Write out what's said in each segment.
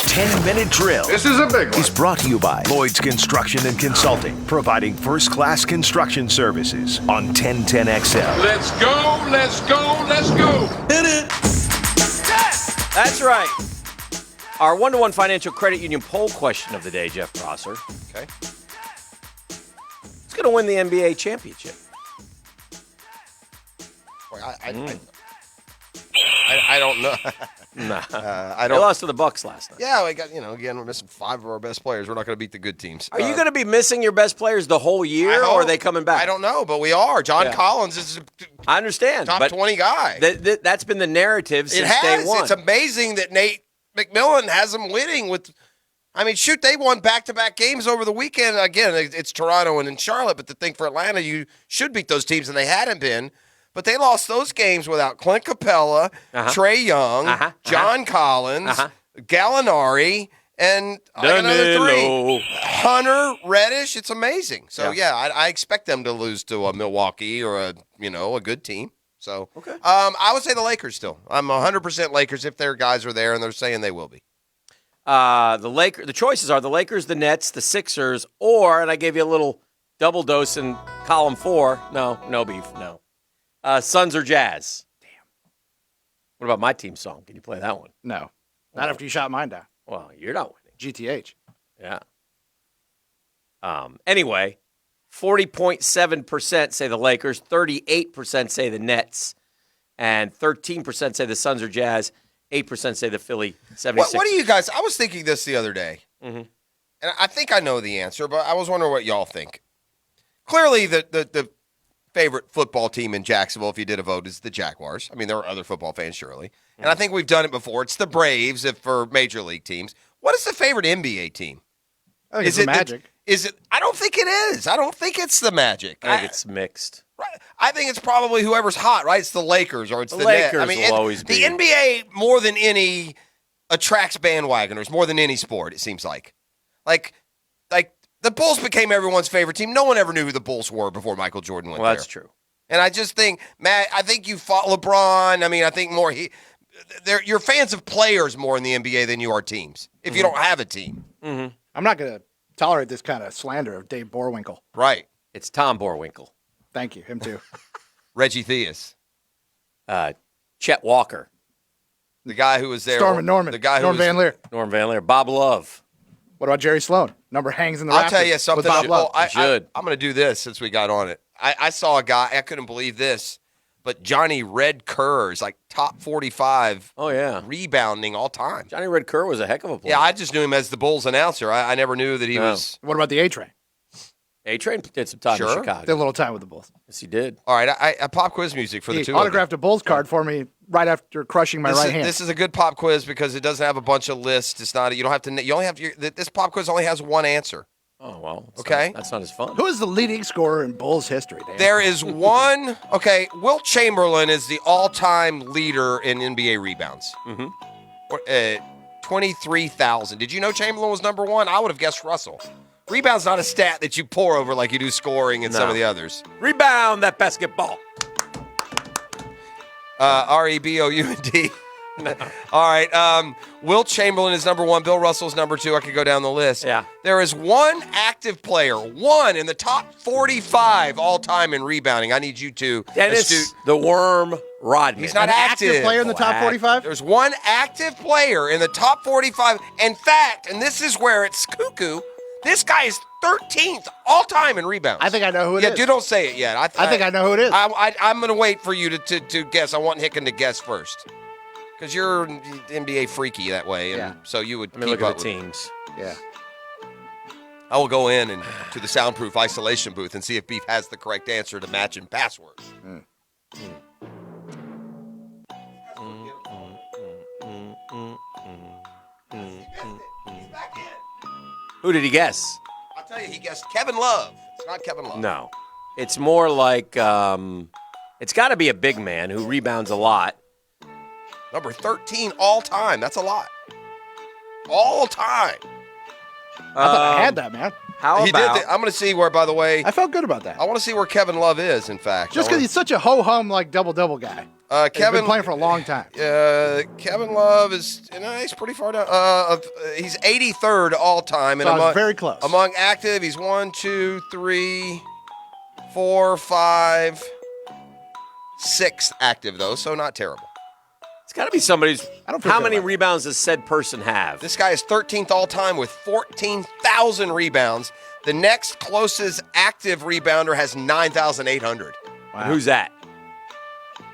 10-minute drill. This is a big one. Is brought to you by Lloyd's Construction and Consulting, providing first-class construction services on 1010XL. Let's go, let's go, let's go. Hit it. That's right. Our one-to-one financial credit union poll question of the day, Jeff Prosser. Okay. Who's going to win the NBA championship? I don't know. Nah. I They don't. lost to the Bucks last night. Yeah, we got, again, we're missing 5 of our best players. We're not going to beat the good teams. Are you going to be missing your best players the whole year, or are they coming back? I don't know, but we are. John Collins is I understand. top but 20 guy. That's been the narrative since It has. day one. It's amazing that Nate McMillan has them winning with. I mean, shoot, they won back-to-back games over the weekend. Again, it's Toronto and in Charlotte, but the thing for Atlanta, you should beat those teams, and they hadn't been. But they lost those games without Clint Capella, Trae Young, John Collins, Gallinari, and another 3. Hunter, Reddish. It's amazing. So, I expect them to lose to a Milwaukee or a good team. So, I would say the Lakers still. I'm 100% Lakers if their guys are there, and they're saying they will be. The choices are the Lakers, the Nets, the Sixers, or, and I gave you a little double dose in column 4. No beef, no. Suns or Jazz. Damn. What about my team song? Can you play that one? No. Not after you shot mine down. Well, you're not winning. GTH. Yeah. Anyway, 40.7% say the Lakers, 38% say the Nets, and 13% say the Suns or Jazz, 8% say the Philly 76ers. What do you guys – I was thinking this the other day, and I think I know the answer, but I was wondering what y'all think. Clearly, the favorite football team in Jacksonville, if you did a vote, is the Jaguars. I mean, there are other football fans, surely. And I think we've done it before. It's the Braves for major league teams. What is the favorite NBA team? I think it's the Magic. Is it? I don't think it is. I don't think it's the Magic. I think it's mixed. Right. I think it's probably whoever's hot, right? It's the Lakers or it's the Lakers Nets. I mean, will always be. The NBA, more than any, attracts bandwagoners, more than any sport, it seems like. Like the Bulls became everyone's favorite team. No one ever knew who the Bulls were before Michael Jordan went there. Well, that's true. And I just think, Matt, I think you fought LeBron. I mean, I think more you're fans of players more in the NBA than you are teams, if you don't have a team. I'm not going to tolerate this kind of slander of Dave Borwinkle. Right. It's Tom Borwinkle. Thank you. Him too. Reggie Theus. Chet Walker. The guy who was there. Storm and Norman. The guy Norm Van Leer. Norm Van Leer. Bob Love. What about Jerry Sloan? Number hangs in the I'll rafters tell you something. with Bob Love. I'm going to do this since we got on it. I saw a guy, I couldn't believe this, but Johnny Red Kerr is like top 45 rebounding all time. Johnny Red Kerr was a heck of a player. Yeah, I just knew him as the Bulls announcer. I never knew that he was. What about the A-Train? A-Train did some time in Chicago. Did a little time with the Bulls. Yes, he did. All right, I pop quiz music for the two of you. Autographed a Bulls card for me right after crushing my right hand. This is a good pop quiz because it doesn't have a bunch of lists. It's not. You don't have to. You only have to. This pop quiz only has one answer. Oh well. That's not as fun. Who is the leading scorer in Bulls history, Dan? There is one. Okay, Wilt Chamberlain is the all-time leader in NBA rebounds. 23,000. Did you know Chamberlain was number 1? I would have guessed Russell. Rebound's not a stat that you pour over like you do scoring and some of the others. Rebound that basketball. Rebound. All right. Wilt Chamberlain is number 1. Bill Russell's number 2. I could go down the list. Yeah. There is one active player, one in the top 45 all time in rebounding. I need you to. Dennis the Worm Rodman. He's not An active player in the top 45? There's one active player in the top 45. In fact, and this is where it's cuckoo, this guy is 13th all time in rebounds. I think I know who it is. Yeah, you don't say it yet. I think I know who it is. I'm going to wait for you to guess. I want Hicken to guess first. Because you're NBA freaky that way, and so you would keep look up at the teams. Yeah. I will go in and to the soundproof isolation booth and see if Beef has the correct answer to matching passwords. Who did he guess? I'll tell you, he guessed Kevin Love. It's not Kevin Love. No. It's more like it's got to be a big man who rebounds a lot. Number 13 all time. That's a lot. All time. I thought I had that, man. How He about? did. I'm going to see where. By the way, I felt good about that. I want to see where Kevin Love is. In fact, Just because he's such a ho-hum like double guy. He's Kevin been playing for a long time. Kevin Love is he's pretty far down. He's 83rd all time, and So I was very close. Among active, he's 1, 2, 3, 4, 5, 6 active though, so not terrible. It's got to be somebody's. I don't feel How good many about that. rebounds does said person have? This guy is 13th all time with 14,000 rebounds. The next closest active rebounder has 9,800. Wow. Who's that?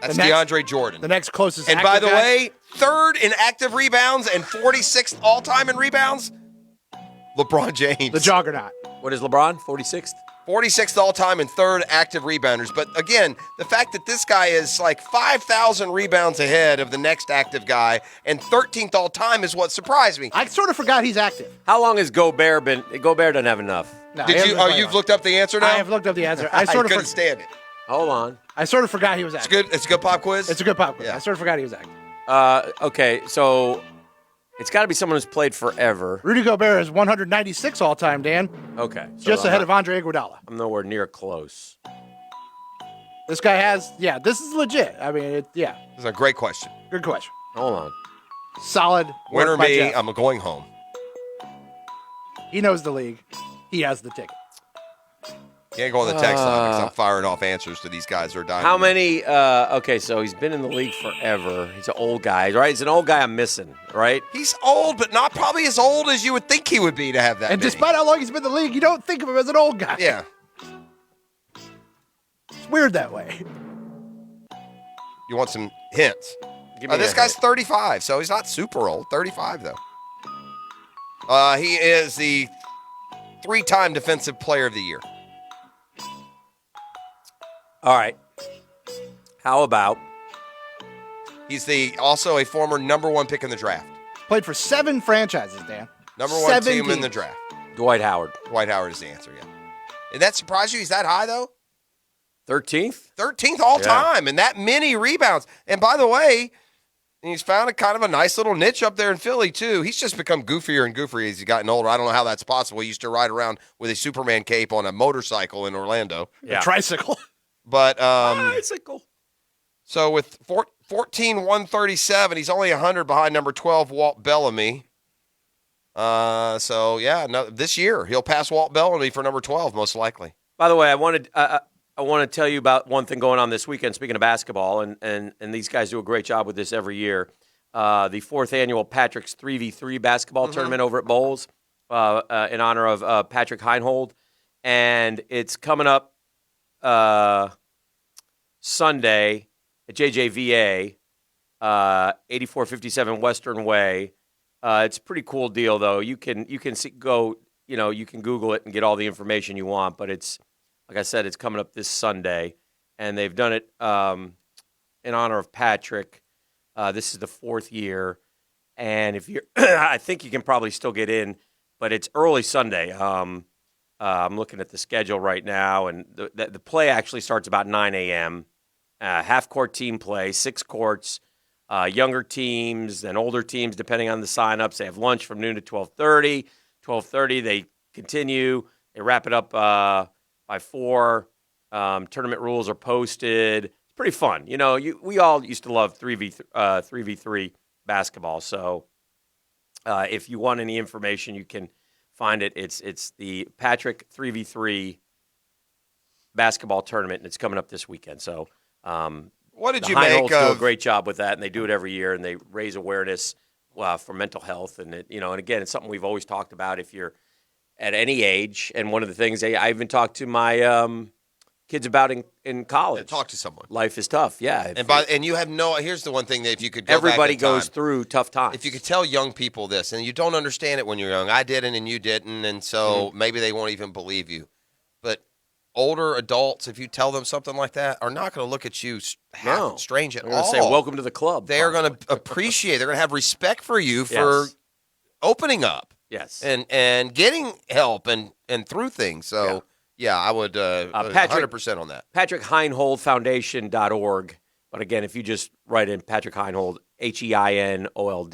That's The next- DeAndre Jordan. The next closest. And by active the guy- way, third in active rebounds and 46th all time in rebounds, LeBron James. the juggernaut. What is LeBron? 46th. 46th all time and third active rebounders. But again, the fact that this guy is like 5,000 rebounds ahead of the next active guy and 13th all time is what surprised me. I sort of forgot he's active. How long has Gobert been? Gobert doesn't have enough. No, he Did hasn't you? been Oh, playing you've long. looked up the answer now? I have looked up the answer. I I sort of couldn't stand it. Hold on. I sort of forgot he was It's active. good. It's a good pop quiz. It's a good pop quiz. Yeah. I sort of forgot he was active. Okay, so it's got to be someone who's played forever. Rudy Gobert is 196 all time, Dan, Okay, so just I'm ahead not- of Andre Iguodala. I'm nowhere near close. This guy has, this is legit. I mean, This is a great question. good question. Hold on. Solid. Winner work by me. Jeff. I'm going home. He knows the league. He has the ticket. Can't go on the text line because I'm firing off answers to these guys who are dying. How many? Okay, so he's been in the league forever. He's an old guy, right? He's an old guy I'm missing, right? He's old, but not probably as old as you would think he would be to have that And many. despite how long he's been in the league, you don't think of him as an old guy. Yeah. It's weird that way. You want some hints? Give me This a guy's hint. 35, so he's not super old. 35, though. He is the 3-time Defensive Player of the Year. All right. How about? He's also a former number 1 pick in the draft. Played for 7 franchises, Dan. Number 1 7 team in the teams. draft. Dwight Howard, Dwight Howard is the answer, yeah. Did that surprise you? He's that high, though? 13th. 13th all Yeah. time, and that many rebounds. And by the way, he's found a kind of a nice little niche up there in Philly, too. He's just become goofier and goofier as he's gotten older. I don't know how that's possible. He used to ride around with a Superman cape on a motorcycle in Orlando. Yeah. Tricycle. But Bicycle. so with 14,137, he's only 100 behind number 12, Walt Bellamy. This year he'll pass Walt Bellamy for number 12, most likely. By the way, I want to tell you about one thing going on this weekend. Speaking of basketball, and these guys do a great job with this every year. The 4th annual Patrick's 3v3 basketball tournament over at Bowles in honor of Patrick Heinhold, and it's coming up Sunday at JJVA, 8457 Western Way. It's a pretty cool deal, though. You can you can Google it and get all the information you want. But it's, like I said, it's coming up this Sunday, and they've done it in honor of Patrick. This is the 4th year, and if you're, I think you can probably still get in, but it's early Sunday. I'm looking at the schedule right now, and the play actually starts about 9 a.m. Half-court team play, 6 courts. Younger teams and older teams, depending on the signups. They have lunch from noon to 12:30. 12:30, they continue. They wrap it up by 4. Tournament rules are posted. It's pretty fun. We all used to love 3v3 basketball. So if you want any information, you can find it. It's the Patrick 3v3 basketball tournament, and it's coming up this weekend. So What did the you make Heinolds do a of great job with that, and they do it every year, and they raise awareness for mental health, and and again, it's something we've always talked about. If you're at any age, and one of the things I even talked to my kids about in college. talk to someone? Life is tough, yeah. And you have here's the one thing that if you could go everybody back in time, goes through tough times. If you could tell young people this, and you don't understand it when you're young, I didn't and you didn't, and so maybe they won't even believe you. But older adults, if you tell them something like that, are not going to look at you half strange at They're gonna all. say, "Welcome to the club." They are going to appreciate. They're going to have respect for you for Yes. opening up, Yes. and getting help and through things. So yeah, I would 100% on that. PatrickHeinholdFoundation.org. But again, if you just write in Patrick Heinhold, HEINOLD,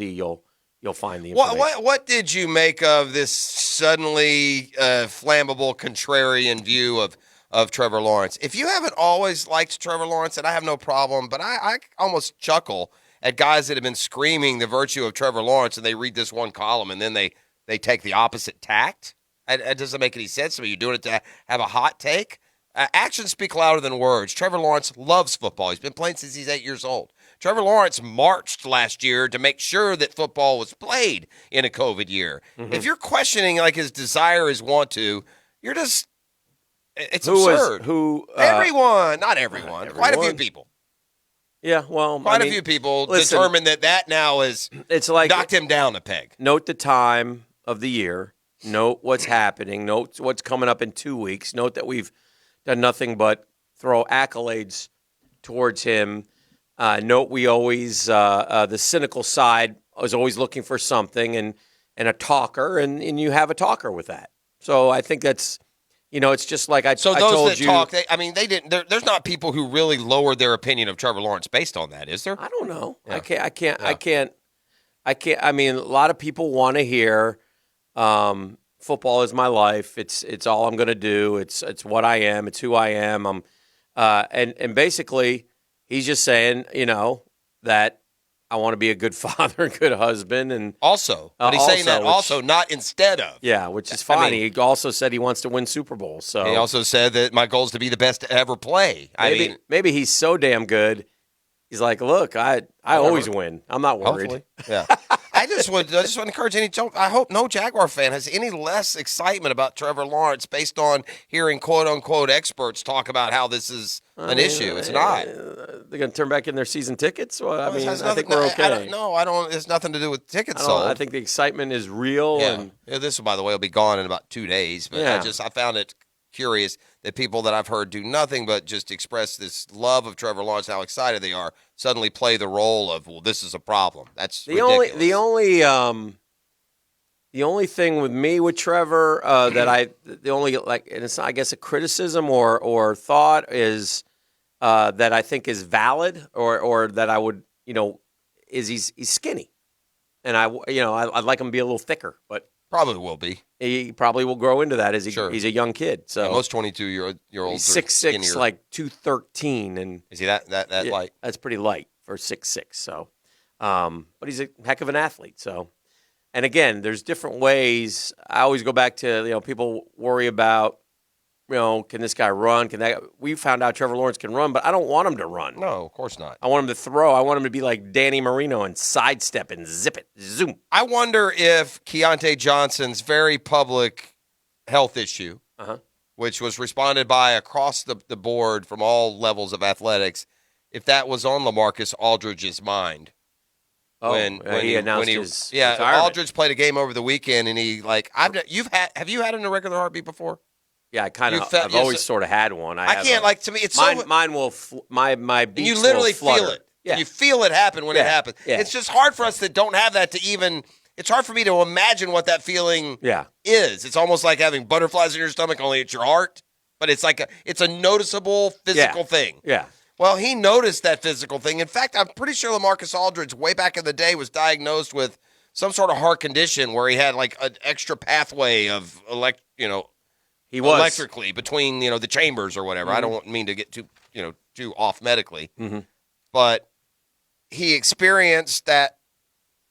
you'll find the information. What did you make of this suddenly flammable contrarian view of Trevor Lawrence. If you haven't always liked Trevor Lawrence, and I have no problem, but I almost chuckle at guys that have been screaming the virtue of Trevor Lawrence, and they read this one column, and then they take the opposite tact. It doesn't make any sense to me. You're doing it to have a hot take. Actions speak louder than words. Trevor Lawrence loves football. He's been playing since he's 8 years old. Trevor Lawrence marched last year to make sure that football was played in a COVID year. Mm-hmm. If you're questioning like his desire, his want to, you're just it's absurd. Everyone, not everyone, quite a few people. Yeah, well, quite a few people determined that now is knocked him down a peg. Note the time of the year. Note what's happening. Note what's coming up in 2 weeks. Note that we've done nothing but throw accolades towards him. Note we always the cynical side is always looking for something and a talker, and you have a talker with that. So I think that's, it's just like I told you. So those that talk, they didn't. There's not people who really lowered their opinion of Trevor Lawrence based on that, is there? I don't know. Yeah. I can't. I mean, a lot of people want to hear. Football is my life. It's all I'm going to do. It's what I am. It's who I am. And basically, he's just saying, that I want to be a good father, a good husband, and also, but he's saying that also, not instead of. Yeah, which is fine. He also said he wants to win Super Bowls. So he also said that my goal is to be the best to ever play. Maybe he's so damn good. He's like, look, I always win. I'm not worried. Hopefully. Yeah. I just want to encourage I hope no Jaguar fan has any less excitement about Trevor Lawrence based on hearing quote unquote experts talk about how this is an issue. It's not. They're going to turn back in their season tickets. Well, I think we're okay. I don't. It's nothing to do with tickets sold. I think the excitement is real. Yeah. This, by the way, will be gone in about 2 days. But I found it curious that people that I've heard do nothing but just express this love of Trevor Lawrence, how excited they are, suddenly play the role of, well, this is a problem. That's ridiculous. The only thing with me with Trevor and it's I guess a criticism or thought is that I think is valid or that I would is he's skinny, and I'd like him to be a little thicker, but. Probably will be. He probably will grow into that as he's a young kid. So most 22-year-olds he's 6'6", like 213, and is he that light? That's pretty light for 6'6". So, but he's a heck of an athlete. So, and again, there's different ways. I always go back to people worry about can this guy run? Can that? We found out Trevor Lawrence can run, but I don't want him to run. No, of course not. I want him to throw. I want him to be like Danny Marino and sidestep and zip it, zoom. I wonder if Keontae Johnson's very public health issue, which was responded by across the board from all levels of athletics, if that was on LaMarcus Aldridge's mind. When he announced his retirement. Aldridge played a game over the weekend, and he have you had an irregular heartbeat before? Yeah, I kind of. I've always sort of had one. I can't to me. It's mine will. My beats you literally will feel it. Yeah. You feel it happen when it happens. Yeah. It's just hard for us that don't have that to even. It's hard for me to imagine what that feeling is. It's almost like having butterflies in your stomach, only it's your heart. But it's it's a noticeable physical thing. Yeah. Well, he noticed that physical thing. In fact, I'm pretty sure LaMarcus Aldridge, way back in the day, was diagnosed with some sort of heart condition where he had an extra pathway of He was electrically between the chambers or whatever. Mm-hmm. I don't mean to get too off medically, but he experienced that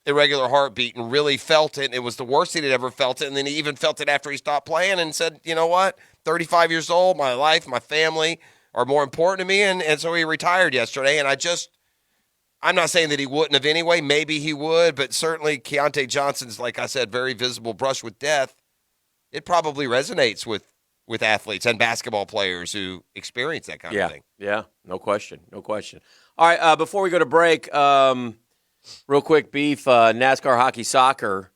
irregular heartbeat and really felt it. It was the worst he'd ever felt it, and then he even felt it after he stopped playing and said, "You know what? 35 years old, my life, my family are more important to me," and so he retired yesterday. And I'm not saying that he wouldn't have anyway. Maybe he would, but certainly Keontae Johnson's, like I said, very visible brush with death. It probably resonates with athletes and basketball players who experience that kind of thing. Yeah, no question. All right, before we go to break, real quick, Beef, NASCAR, hockey, soccer.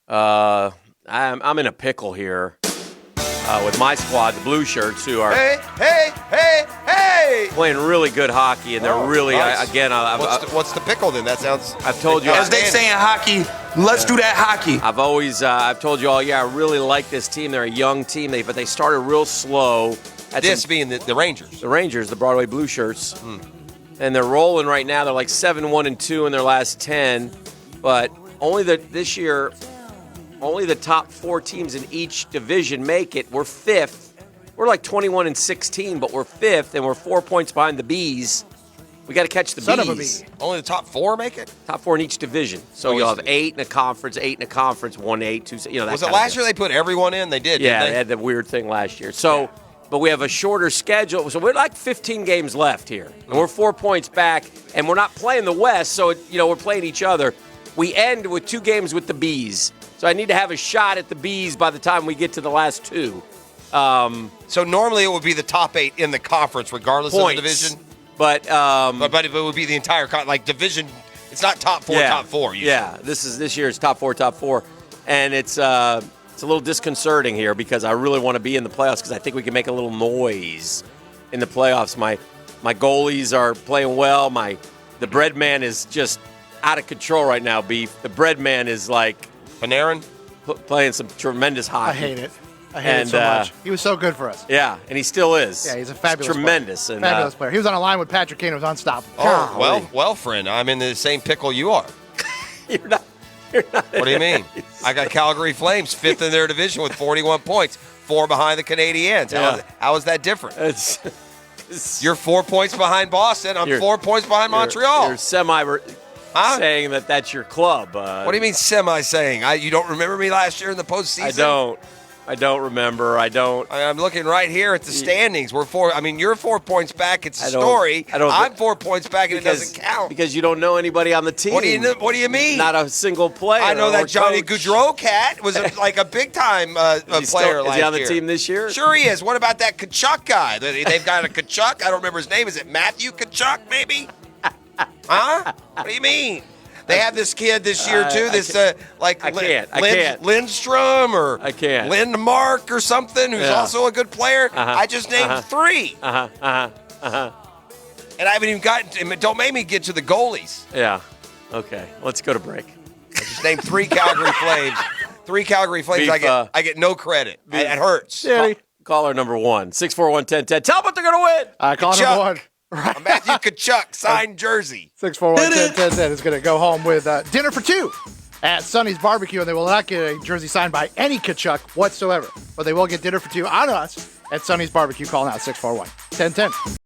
I'm in a pickle here with my squad, the Blue Shirts, who are playing really good hockey, and they're really, nice. What's the pickle then? That sounds. I've told you. As they say in hockey, let's do that hockey. I've told you all, I really like this team. They're a young team, but they started real slow. Being the Rangers. The Rangers, the Broadway Blue Shirts. And they're rolling right now. They're like 7-1-2 in their last 10. But only this year, only the top 4 teams in each division make it. We're 5th. We're like 21-16, but we're 5th, and we're 4 points behind the Bees. We got to catch the Son of a Bees. bee. Only the top 4 make it? Top 4 in each division. So you'll have 8 in a conference, 8 in a conference, 1, 8, 2. You know that. Was it kind of last deal. year they put everyone in? They did. Yeah, didn't they they? had the weird thing last year. So, but we have a shorter schedule. So we're like 15 games left here, and we're 4 points back, and we're not playing the West. So we're playing each other. We end with 2 games with the Bees. So I need to have a shot at the Bees by the time we get to the last 2. So normally it would be the top 8 in the conference, regardless Points. of the division. But But it would be the entire like division. It's not top 4, top 4. Usually. Yeah, this year's top 4, and it's a little disconcerting here because I really want to be in the playoffs because I think we can make a little noise in the playoffs. My goalies are playing well. The bread man is just out of control right now. Beef. The bread man is like Panarin. playing some tremendous hockey. I hate it. I hate it so much. He was so good for us. Yeah, and he still is. Yeah, he's a fabulous tremendous player. and Fabulous player. He was on a line with Patrick Kane. It was unstoppable. Oh, well, friend, I'm in the same pickle you are. You're not. What do you mean? I got Calgary Flames 5th in their division with 41 points, 4 behind the Canadiens. How is that different? You're 4 points behind Boston. I'm 4 points behind Montreal. You're saying that that's your club. What do you mean semi-saying? You don't remember me last year in the postseason? I don't remember. I'm looking right here at the standings. We're 4. I mean, you're 4 points back. It's a story. I'm 4 points back, and it doesn't count. Because you don't know anybody on the team. What do you mean? Not a single player. I know that Johnny coach. Gaudreau cat was like a big-time player last year. Is he on the team this year? Sure he is. What about that Kachuk guy? They've got a Kachuk. I don't remember his name. Is it Matthew Kachuk, maybe? Huh? What do you mean? They have this kid this year too. I can't. Lindstrom or I can't. Lindmark or something, who's also a good player. I just named 3. And I haven't even gotten. Don't make me get to the goalies. Yeah. Okay. Let's go to break. I just named 3 Calgary Flames. 3 Calgary Flames. Beef, I get no credit. It hurts. Yeah. Caller number 1, 641-1010. Tell them what they're going to win. Call Kachuk. number 1. Right. Matthew Kachuk, signed jersey. 641-1010 is going to go home with dinner for 2 at Sonny's Barbecue, and they will not get a jersey signed by any Kachuk whatsoever. But they will get dinner for 2 on us at Sonny's Barbecue. Call now, 641-1010.